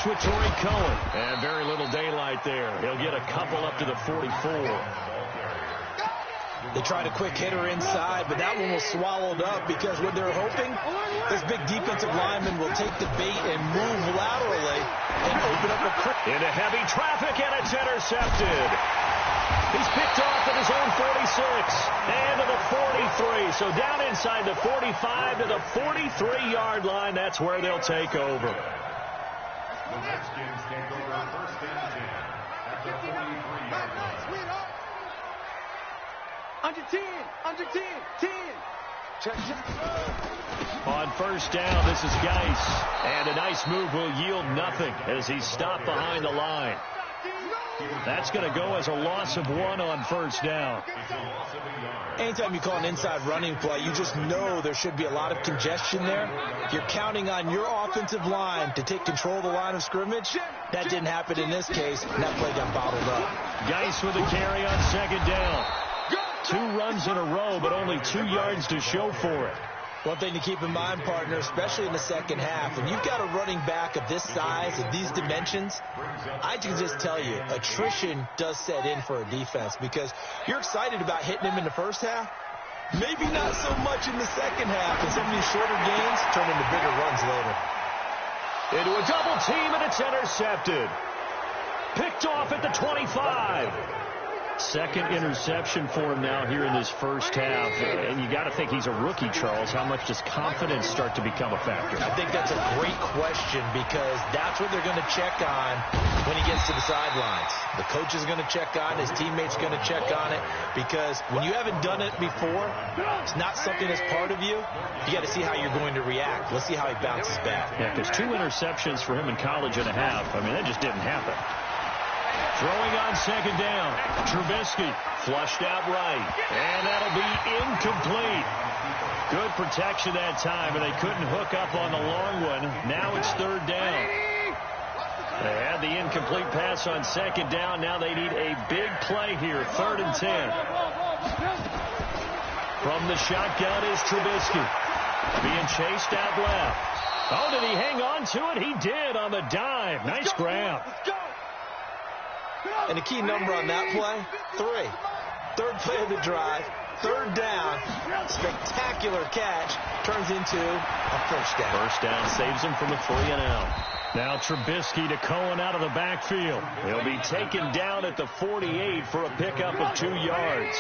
flush with Torrey Cohen. And very little daylight there. He'll get a couple up to the 44. They tried a quick hitter inside, but that one was swallowed up because what they're hoping, this big defensive lineman will take the bait and move laterally and open up a quick. Into heavy traffic, and it's intercepted. He's picked off at his own 46 and to the 43. So down inside the 45 to the 43-yard line. That's where they'll take over. The Redskins take over first and 10 at the 43-yard line. Under 10, under 10, 10. Check. On first down, this is Geis. And a nice move will yield nothing as he's stopped behind the line. That's going to go as a loss of 1 on first down. Anytime you call an inside running play, you just know there should be a lot of congestion there. You're counting on your offensive line to take control of the line of scrimmage. That didn't happen in this case, and that play got bottled up. Geis with a carry on second down. 2 runs in a row, but only 2 yards to show for it. One thing to keep in mind, partner, especially in the second half, when you've got a running back of this size, of these dimensions, I can just tell you, attrition does set in for a defense because you're excited about hitting him in the first half. Maybe not so much in the second half, and some of these shorter gains turn into bigger runs later. Into a double team, and it's intercepted. Picked off at the 25. Second interception for him now here in this first half. And you got to think he's a rookie, Charles. How much does confidence start to become a factor? I think that's a great question because that's what they're going to check on when he gets to the sidelines. The coach is going to check on, his teammates are going to check on it because when you haven't done it before, it's not something that's part of you. You got to see how you're going to react. Let's see how he bounces back. Yeah, because 2 interceptions for him in college and a half. I mean, that just didn't happen. Throwing on second down. Trubisky flushed out right. And that'll be incomplete. Good protection that time, and they couldn't hook up on the long one. Now it's third down. They had the incomplete pass on second down. Now they need a big play here. 3rd and 10. From the shotgun is Trubisky. Being chased out left. Oh, did he hang on to it? He did on the dive. Nice grab. And the key number on that play, 3. Third play of the drive, 3rd down, spectacular catch, turns into a first down. First down saves him from a 3 and out. Now Trubisky to Cohen out of the backfield. He'll be taken down at the 48 for a pickup of 2 yards.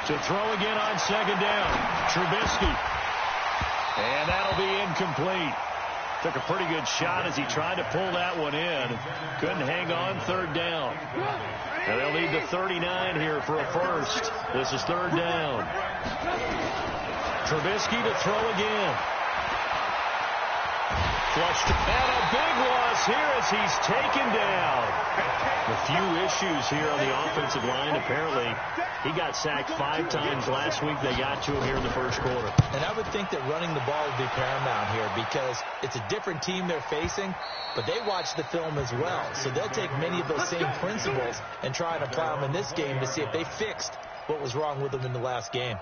To throw again on second down, Trubisky. And that'll be incomplete. Took a pretty good shot as he tried to pull that one in. Couldn't hang on, 3rd down. And they'll need the 39 here for a first. This is 3rd down. Trubisky to throw again. Flushed. And a big loss here as he's taken down. A few issues here on the offensive line. Apparently, he got sacked 5 times last week. They got to him here in the first quarter. And I would think that running the ball would be paramount here because it's a different team they're facing, but they watch the film as well. So they'll take many of those same principles and try and apply them in this game to see if they fixed what was wrong with them in the last game.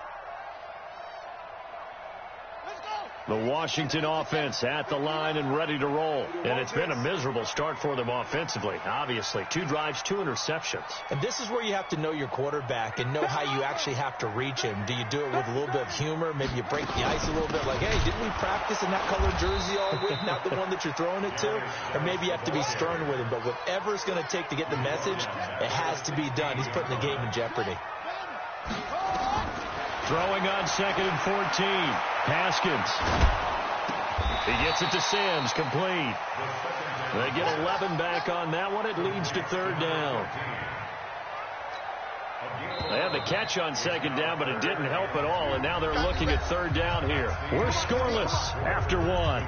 The Washington offense at the line and ready to roll. And it's been a miserable start for them offensively, obviously. 2 drives, 2 interceptions. And this is where you have to know your quarterback and know how you actually have to reach him. Do you do it with a little bit of humor? Maybe you break the ice a little bit like, hey, didn't we practice in that colored jersey all week, not the one that you're throwing it to? Or maybe you have to be stern with him. But whatever it's going to take to get the message, it has to be done. He's putting the game in jeopardy. Throwing on 2nd and 14. Haskins. He gets it to Sims, complete. They get 11 back on that one. It leads to 3rd down. They had the catch on 2nd down, but it didn't help at all, and now they're looking at 3rd down here. We're scoreless after 1.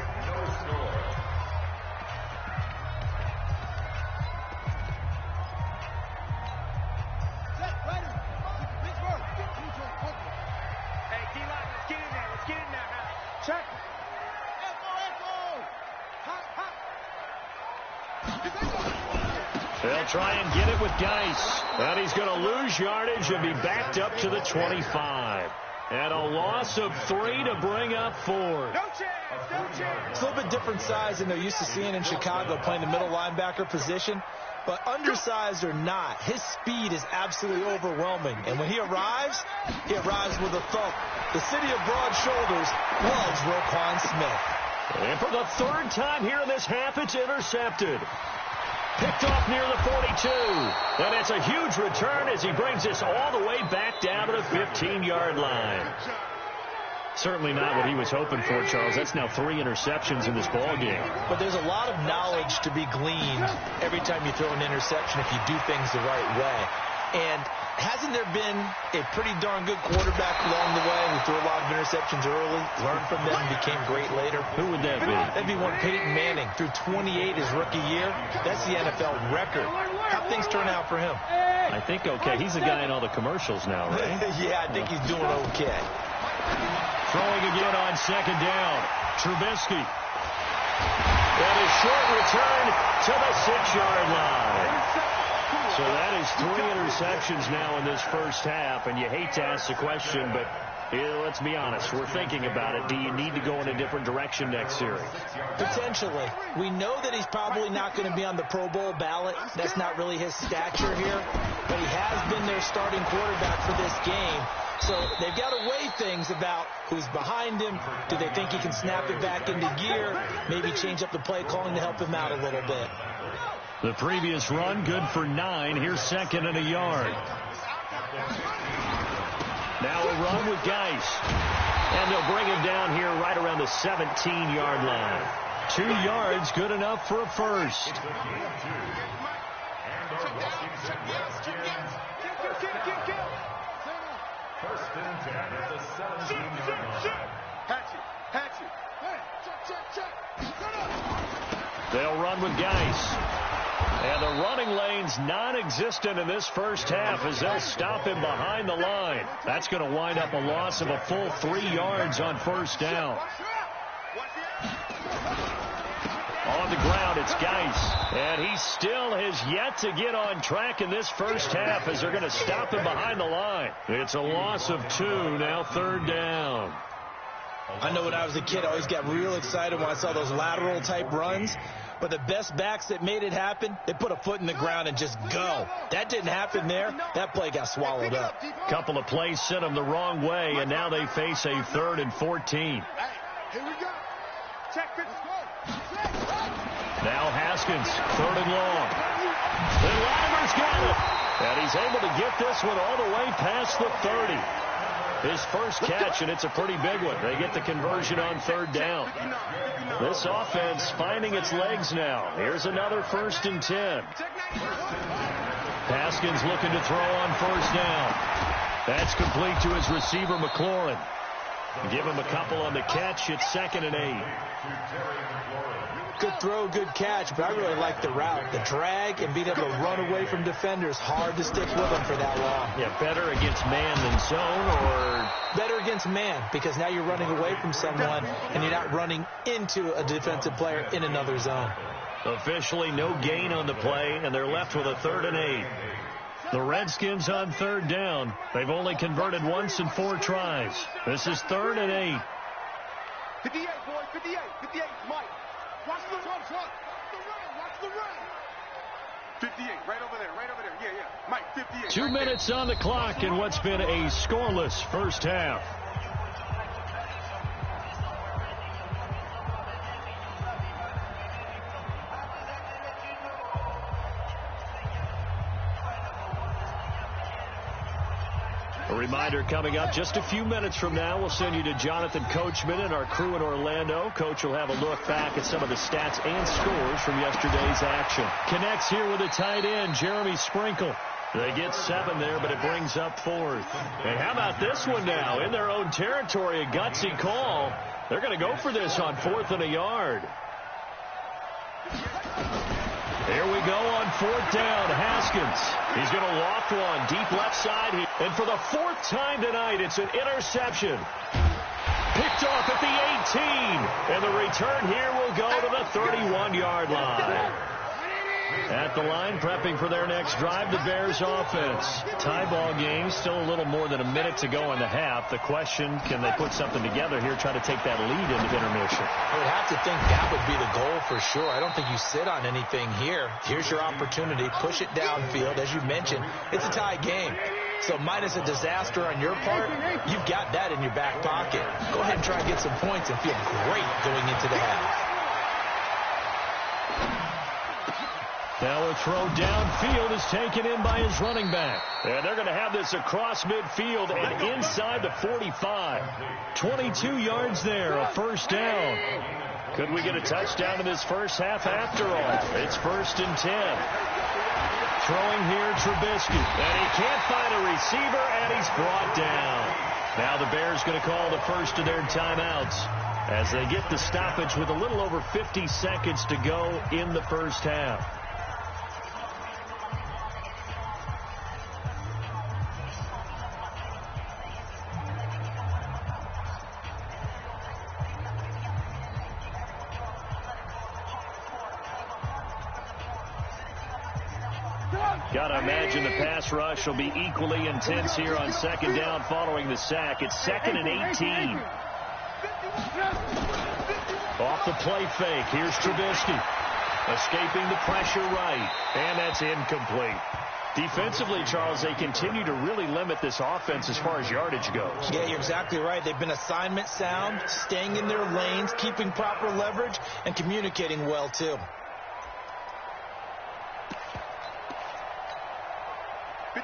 They'll try and get it with Geis. But he's going to lose yardage and be backed up to the 25. And a loss of 3 to bring up 4. No chance. No chance. It's a little bit different size than they're used to seeing in Chicago, playing the middle linebacker position. But undersized or not, his speed is absolutely overwhelming. And when he arrives with a thump. The city of broad shoulders loves Roquan Smith. And for the third time here in this half, it's intercepted. Picked off near the 42. And it's a huge return as he brings this all the way back down to the 15-yard line. Certainly not what he was hoping for, Charles. That's now 3 interceptions in this ball game. But there's a lot of knowledge to be gleaned every time you throw an interception if you do things the right way. And hasn't there been a pretty darn good quarterback along the way who threw a lot of interceptions early, learned from them, and became great later? Who would that be? That'd be one Peyton Manning. Threw 28 his rookie year. That's the NFL record. How'd things turn out for him? I think okay. He's a guy in all the commercials now, right? Yeah, I think he's doing okay. Throwing again on second down. Trubisky. And a short return to the 6-yard line. So that is 3 interceptions now in this first half, and you hate to ask the question, but let's be honest. We're thinking about it. Do you need to go in a different direction next series? Potentially. We know that he's probably not going to be on the Pro Bowl ballot. That's not really his stature here, but he has been their starting quarterback for this game. So they've got to weigh things about who's behind him. Do they think he can snap it back into gear? Maybe change up the play calling to help him out a little bit. The previous run, good for 9. Here's 2nd and a yard. Now a run with Geis. And they'll bring him down here right around the 17-yard line. 2 yards, good enough for a first. First and 10 at the 17-yard line. They'll run with Geis. And the running lane's non-existent in this first half as they'll stop him behind the line. That's going to wind up a loss of a full 3 yards on first down. On the ground, it's Geis. And he still has yet to get on track in this first half as they're going to stop him behind the line. It's a loss of 2, now 3rd down. I know when I was a kid, I always got real excited when I saw those lateral-type runs. But the best backs that made it happen, they put a foot in the ground and just go. That didn't happen there. That play got swallowed up. Couple of plays sent them the wrong way, and now they face a 3rd and 14. Here we go. Check this. Now Haskins, 3rd and long. And Latimer's got it. And he's able to get this one all the way past the 30. His first catch, and it's a pretty big one. They get the conversion on 3rd down. This offense finding its legs now. Here's another 1st and 10. Haskins looking to throw on 1st down. That's complete to his receiver, McLaurin. Give him a couple on the catch. It's 2nd and 8. Good throw, good catch, but I really like the route. The drag and being able to run away from defenders. Hard to stick with them for that long. Yeah, better against man than zone, or better against man, because now you're running away from someone and you're not running into a defensive player in another zone. Officially no gain on the play, and they're left with a 3rd and 8. The Redskins on 3rd down. They've only converted once in 4 tries. This is 3rd and 8. 58, boys, 58, Mike. Watch the run. Watch the run. 58, right over there. Yeah. Mike, 58. 2 minutes on the clock in what's been a scoreless first half. A reminder coming up just a few minutes from now, we'll send you to Jonathan Coachman and our crew in Orlando. Coach will have a look back at some of the stats and scores from yesterday's action. Connects here with a tight end, Jeremy Sprinkle. They get 7 there, but it brings up 4th. And how about this one now? In their own territory, a gutsy call. They're going to go for this on 4th and a yard. Here we go on 4th down. Haskins. He's going to loft one deep left side. And for the 4th time tonight, it's an interception. Picked off at the 18. And the return here will go to the 31-yard line. At the line, prepping for their next drive, the Bears offense. Tie ball game, still a little more than a minute to go in the half. The question, can they put something together here, try to take that lead into intermission? I would have to think that would be the goal for sure. I don't think you sit on anything here. Here's your opportunity. Push it downfield. As you mentioned, it's a tie game. So minus a disaster on your part, you've got that in your back pocket. Go ahead and try and get some points and feel great going into the half. Now a throw downfield is taken in by his running back. And they're going to have this across midfield and inside the 45. 22 yards there, a first down. Could we get a touchdown in this first half after all? It's 1st and 10. Throwing here, Trubisky. And he can't find a receiver, and he's brought down. Now the Bears going to call the first of their timeouts as they get the stoppage with a little over 50 seconds to go in the first half. Got to imagine the pass rush will be equally intense here on second down following the sack. It's 2nd and 18. Off the play fake. Here's Trubisky. Escaping the pressure right. And that's incomplete. Defensively, Charles, they continue to really limit this offense as far as yardage goes. Yeah, you're exactly right. They've been assignment sound, staying in their lanes, keeping proper leverage, and communicating well, too.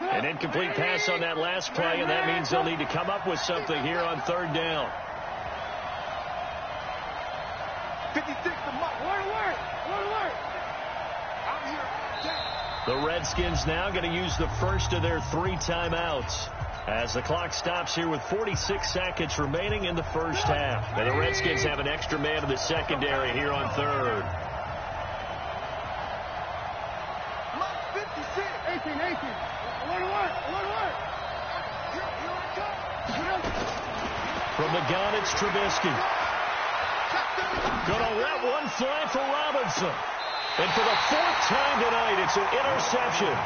An incomplete pass on that last play, and that means they'll need to come up with something here on 3rd down. 56, The Redskins now going to use the first of their 3 timeouts as the clock stops here with 46 seconds remaining in the first half. And the Redskins have an extra man in the secondary here on 3rd. 18. From the gun, it's Trubisky. Gonna let one fly for Robinson. And for the 4th time tonight, it's an interception.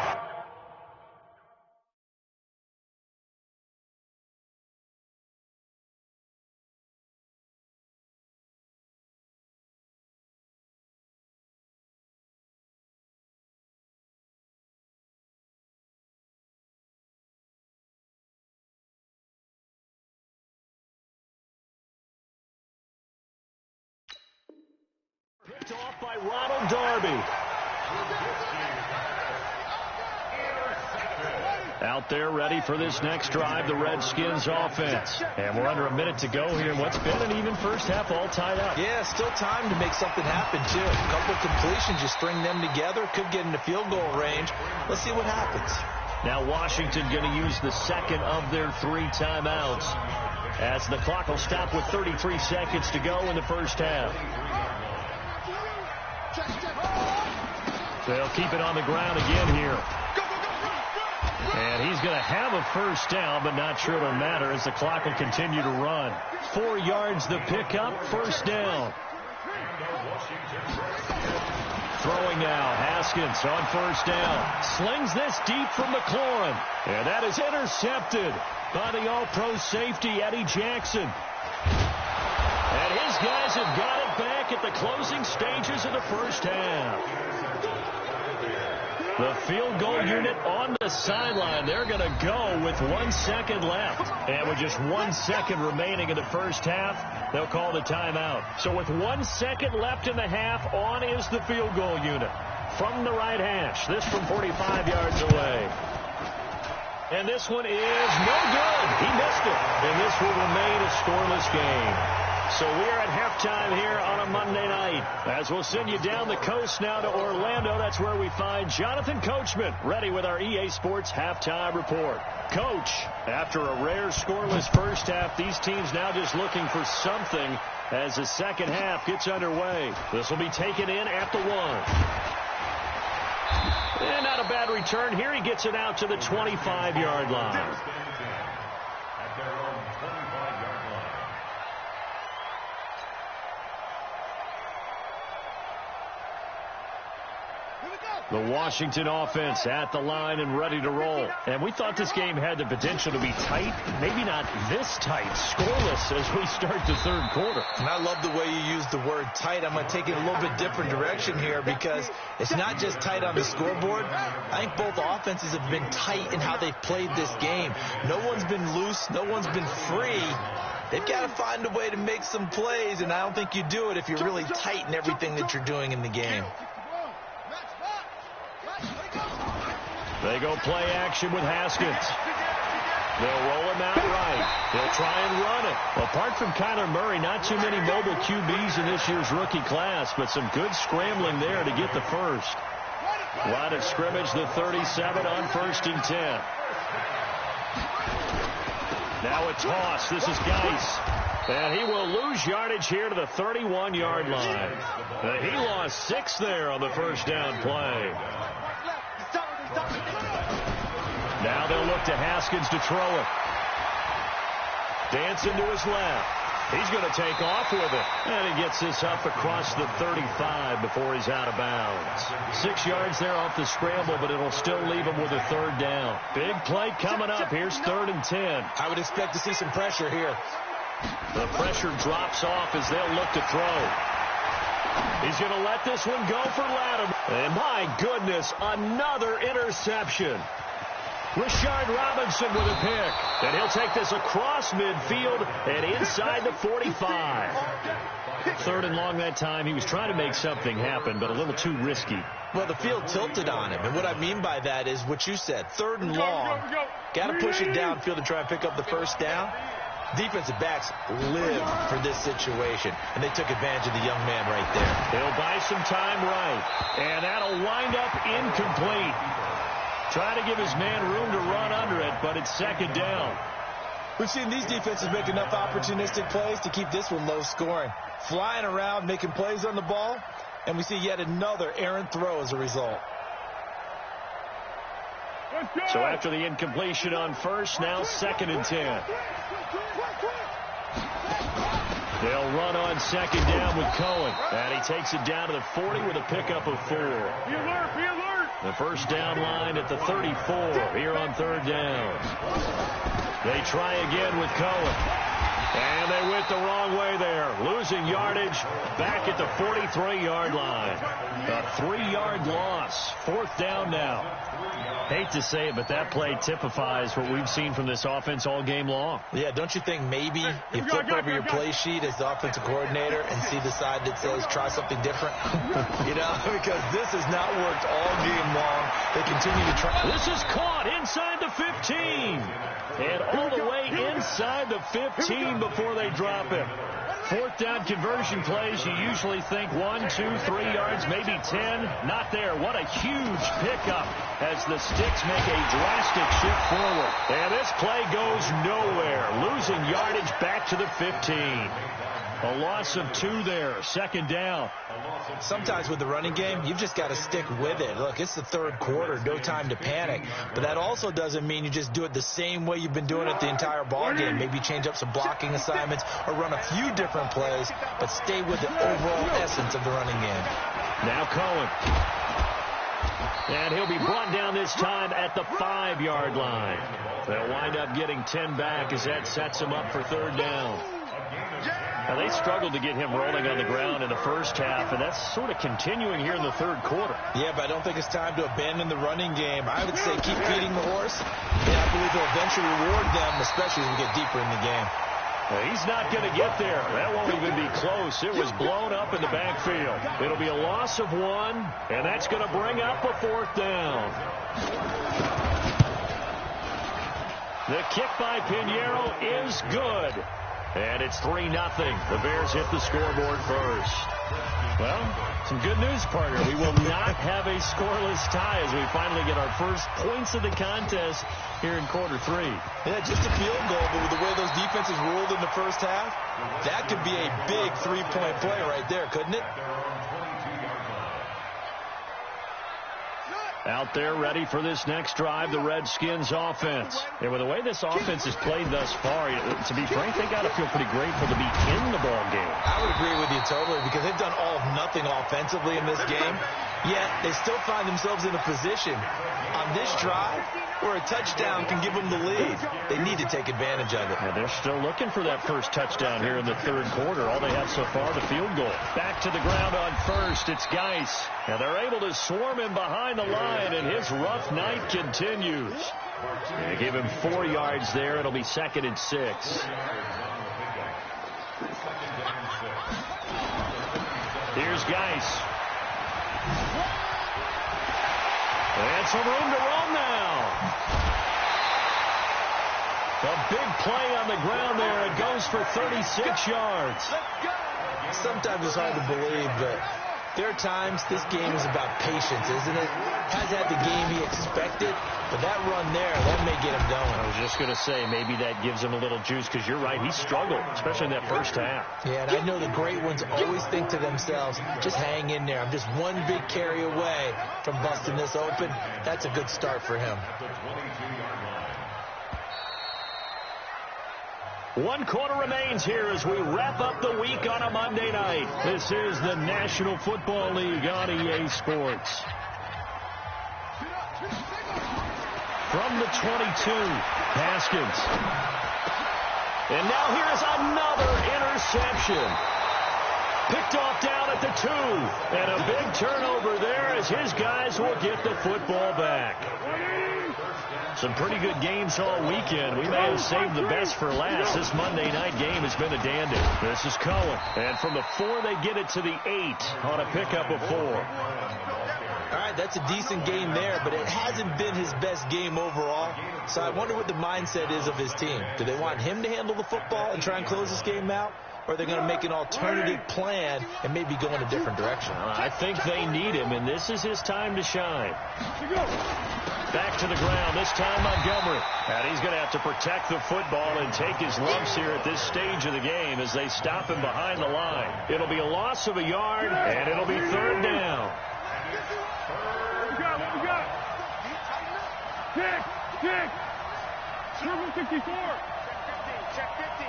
Picked off by Ronald Darby. Out there ready for this next drive, the Redskins offense. And we're under a minute to go here in what's been an even first half, all tied up. Yeah, still time to make something happen, too. A couple completions, you string them together, could get into field goal range. Let's see what happens. Now Washington going to use the second of their 3 timeouts as the clock will stop with 33 seconds to go in the first half. They'll keep it on the ground again here. And he's going to have a first down, but not sure it'll matter as the clock will continue to run. 4 yards the pickup, first down. Throwing now, Haskins on first down. Slings this deep from McLaurin. And that is intercepted by the all-pro safety, Eddie Jackson. And his guys have got it back at the closing stages of the first half. The field goal unit on the sideline. They're going to go with 1 second left. And with just 1 second remaining in the first half, they'll call the timeout. So with 1 second left in the half, on is the field goal unit. From the right hash, this from 45 yards away. And this one is no good. He missed it. And this will remain a scoreless game. So we're at halftime here on a Monday night. As we'll send you down the coast now to Orlando. That's where we find Jonathan Coachman ready with our EA Sports halftime report. Coach, after a rare scoreless first half, these teams now just looking for something as the second half gets underway. This will be taken in at the 1. And not a bad return. Here he gets it out to the 25-yard line. At their own 25-yard line. Here we go. The Washington offense at the line and ready to roll. And we thought this game had the potential to be tight. Maybe not this tight, scoreless as we start the third quarter. And I love the way you use the word tight. I'm going to take it a little bit different direction here because it's not just tight on the scoreboard. I think both offenses have been tight in how they've played this game. No one's been loose. No one's been free. They've got to find a way to make some plays, and I don't think you do it if you're really tight in everything that you're doing in the game. They go play action with Haskins. They'll roll him out right. They'll try and run it. Apart from Kyler Murray, not too many mobile QBs in this year's rookie class, but some good scrambling there to get the first. Line of scrimmage, the 37 on 1st and 10. Now a toss. This is Geis. And he will lose yardage here to the 31-yard line. He lost 6 there on the first down play. Now they'll look to Haskins to throw it. Dancing to his left. He's going to take off with it. And he gets this up across the 35 before he's out of bounds. 6 yards there off the scramble, but it'll still leave him with a third down. Big play coming up. Here's 3rd and 10. I would expect to see some pressure here. The pressure drops off as they'll look to throw. He's going to let this one go for Latimer. And my goodness, another interception. Rashard Robinson with a pick. And he'll take this across midfield and inside the 45. 3rd and long that time. He was trying to make something happen, but a little too risky. Well, the field tilted on him. And what I mean by that is what you said. 3rd and long. Got to push it downfield to try and pick up the first down. Defensive backs live for this situation, and they took advantage of the young man right there. He'll buy some time right, and that'll wind up incomplete. Trying to give his man room to run under it, but it's 2nd down. We've seen these defenses make enough opportunistic plays to keep this one low scoring. Flying around, making plays on the ball, and we see yet another errant throw as a result. So after the incompletion on first, now 2nd and 10. They'll run on 2nd down with Cohen. And he takes it down to the 40 with a pickup of 4. Be alert, be alert. The first down line at the 34 here on 3rd down. They try again with Cohen. And they went the wrong way there. Losing yardage back at the 43-yard line. A 3-yard loss. 4th down now. Hate to say it, but that play typifies what we've seen from this offense all game long. Yeah, don't you think maybe you flip over your play sheet as the offensive coordinator and see the side that says try something different? You know, because this has not worked all game long. They continue to try. This is caught inside the 15. And all the way inside the 15 before they drop him. 4th down conversion plays, you usually think 1, 2, 3 yards, maybe 10. Not there. What a huge pickup as the sticks make a drastic shift forward. And this play goes nowhere. Losing yardage back to the 15. A loss of 2 there. 2nd down. Sometimes with the running game, you've just got to stick with it. Look, it's the 3rd quarter. No time to panic. But that also doesn't mean you just do it the same way you've been doing it the entire ball game. Maybe change up some blocking assignments or run a few different plays, but stay with the overall essence of the running game. Now Cohen. And he'll be brought down this time at the 5-yard line. They'll wind up getting 10 back as that sets him up for 3rd down. Now, they struggled to get him rolling on the ground in the first half, and that's sort of continuing here in the 3rd quarter. Yeah, but I don't think it's time to abandon the running game. I would say keep feeding the horse, and I believe he'll eventually reward them, especially as we get deeper in the game. He's not going to get there. That won't even be close. It was blown up in the backfield. It'll be a loss of 1, and that's going to bring up a 4th down. The kick by Pinheiro is good. And it's 3-0. The Bears hit the scoreboard first. Well, some good news, partner. We will not have a scoreless tie as we finally get our first points of the contest here in quarter 3. Yeah, just a field goal, but with the way those defenses ruled in the first half, that could be a big 3-point play right there, couldn't it? Out there ready for this next drive, the Redskins offense. And with the way this offense has played thus far, to be frank, they got to feel pretty grateful to be in the ball game. I would agree with you totally because they've done all of nothing offensively in this game, yet they still find themselves in a position on this drive where a touchdown can give them the lead. They need to take advantage of it. Yeah, they're still looking for that first touchdown here in the third quarter. All they have so far, the field goal. Back to the ground on first. It's Geis. And they're able to swarm him behind the line, and his rough night continues. They give him 4 yards there. It'll be 2nd and 6. Here's Geis. And some room to run now. A big play on the ground there. It goes for 36 yards. Sometimes it's hard to believe, but there are times this game is about patience, isn't it? Has had the game he expected, but that run there, that may get him going. I was just going to say, maybe that gives him a little juice, because you're right, he struggled, especially in that first half. Yeah, and I know the great ones always think to themselves, just hang in there. I'm just one big carry away from busting this open. That's a good start for him. 1 quarter remains here as we wrap up the week on a Monday night. This is the National Football League on EA Sports. From the 22, Haskins. And now here's another interception. Picked off down at the 2. And a big turnover there as his guys will get the football back. Some pretty good games all weekend. We may have saved the best for last. This Monday night game has been a dandy. This is Cohen. And from the 4, they get it to the 8 on a pickup of 4. All right, that's a decent game there, but it hasn't been his best game overall. So I wonder what the mindset is of his team. Do they want him to handle the football and try and close this game out? Or are they going to make an alternative plan and maybe go in a different direction? I think they need him, and this is his time to shine. Back to the ground, this time Montgomery. And he's going to have to protect the football and take his lumps here at this stage of the game as they stop him behind the line. It'll be a loss of a yard, and it'll be 3rd down. What we got? Kick. Circle 54. Check 50.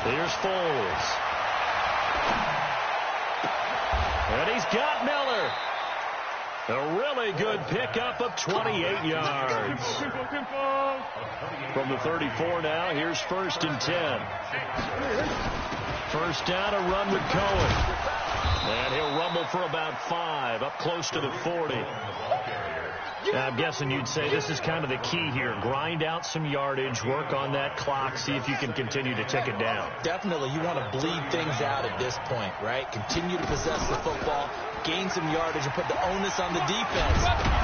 Here's Foles. And he's got Miller. A really good pickup of 28 yards. From the 34 now, here's 1st and 10. First down, a run with Cohen. And he'll rumble for about 5, up close to the 40. I'm guessing you'd say this is kind of the key here. Grind out some yardage, work on that clock, see if you can continue to tick it down. Definitely. You want to bleed things out at this point, right? Continue to possess the football, gain some yardage, and put the onus on the defense.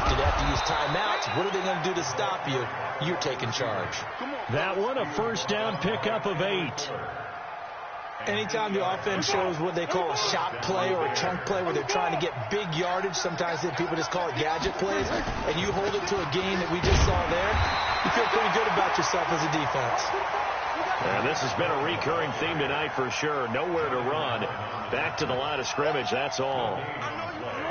Do they have to use timeouts? What are they going to do to stop you? You're taking charge. That one, a first down pickup of 8. Anytime the offense shows what they call a shot play or a chunk play where they're trying to get big yardage, sometimes people just call it gadget plays, and you hold it to a gain that we just saw there, you feel pretty good about yourself as a defense. And this has been a recurring theme tonight for sure. Nowhere to run. Back to the line of scrimmage, that's all.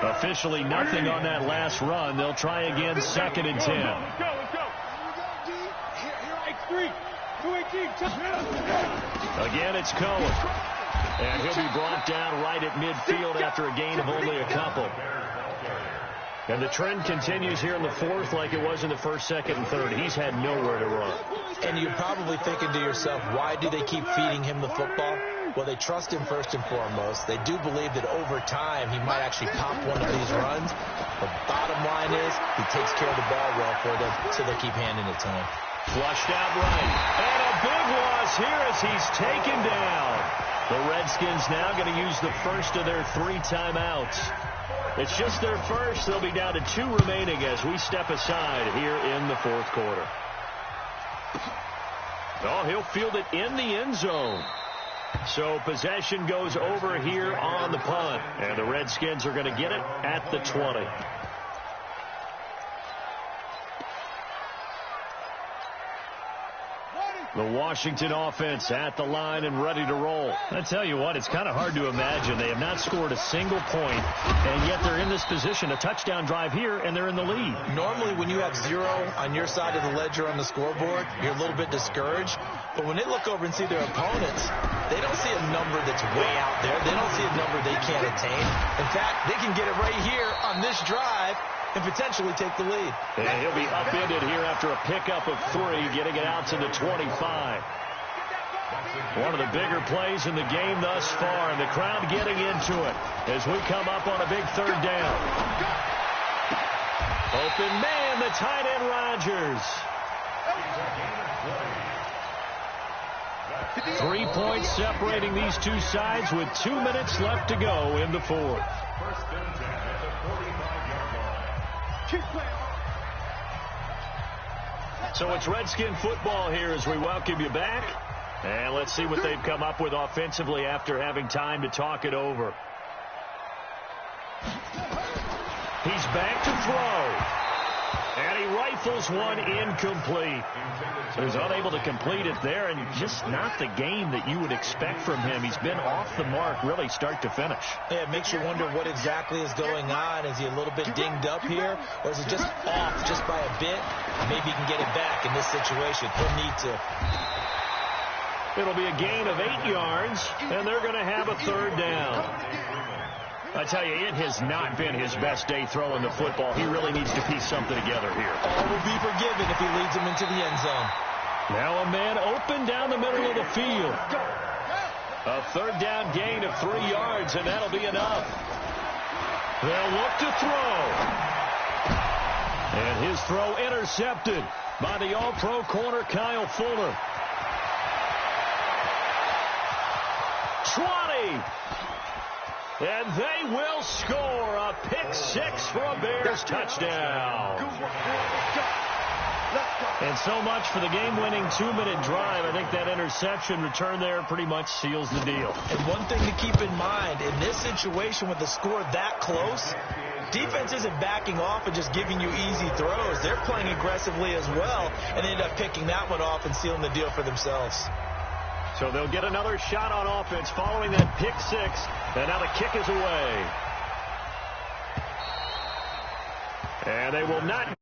Officially nothing on that last run. They'll try again, 2nd and 10. Let's go. Here, 218. Again, it's Cohen. And he'll be brought down right at midfield after a gain of only a couple. And the trend continues here in the 4th like it was in the 1st, 2nd, and 3rd. He's had nowhere to run. And you're probably thinking to yourself, why do they keep feeding him the football? Well, they trust him first and foremost. They do believe that over time he might actually pop one of these runs. The bottom line is he takes care of the ball well for them, so they keep handing it to him. Flushed out right. And a big loss here as he's taken down. The Redskins now going to use the first of their 3 timeouts. It's just their first. They'll be down to 2 remaining as we step aside here in the 4th quarter. Oh, he'll field it in the end zone. So possession goes over here on the punt. And the Redskins are going to get it at the 20. The Washington offense at the line and ready to roll. I tell you what, it's kind of hard to imagine. They have not scored a single point, and yet they're in this position. A touchdown drive here, and they're in the lead. Normally, when you have 0 on your side of the ledger on the scoreboard, you're a little bit discouraged. But when they look over and see their opponents, they don't see a number that's way out there. They don't see a number they can't attain. In fact, they can get it right here on this drive and potentially take the lead. And he'll be upended here after a pickup of 3, getting it out to the 25. One of the bigger plays in the game thus far, and the crowd getting into it as we come up on a big 3rd down. Open man, the tight end Rodgers. 3 points separating these two sides with 2 minutes left to go in the 4th. So it's Redskin football here as we welcome you back. And let's see what they've come up with offensively after having time to talk it over. He's back to throw. And he rifles one incomplete. So he's unable to complete it there, and just not the game that you would expect from him. He's been off the mark really start to finish. Yeah, it makes you wonder what exactly is going on. Is he a little bit dinged up here, or is it just off just by a bit? Maybe he can get it back in this situation. He'll need to. It'll be a gain of 8 yards, and they're going to have a 3rd down. I tell you, it has not been his best day throwing the football. He really needs to piece something together here. All will be forgiven if he leads him into the end zone. Now a man open down the middle of the field. A 3rd down gain of 3 yards, and that'll be enough. They'll look to throw. And his throw intercepted by the All-Pro corner, Kyle Fuller. 20. And they will score a pick 6 for a Bears touchdown. And so much for the game-winning 2-minute drive. I think that interception return there pretty much seals the deal. And one thing to keep in mind, in this situation with the score that close, defense isn't backing off and just giving you easy throws. They're playing aggressively as well and end up picking that one off and sealing the deal for themselves. So they'll get another shot on offense following that pick 6. And now the kick is away. And they will not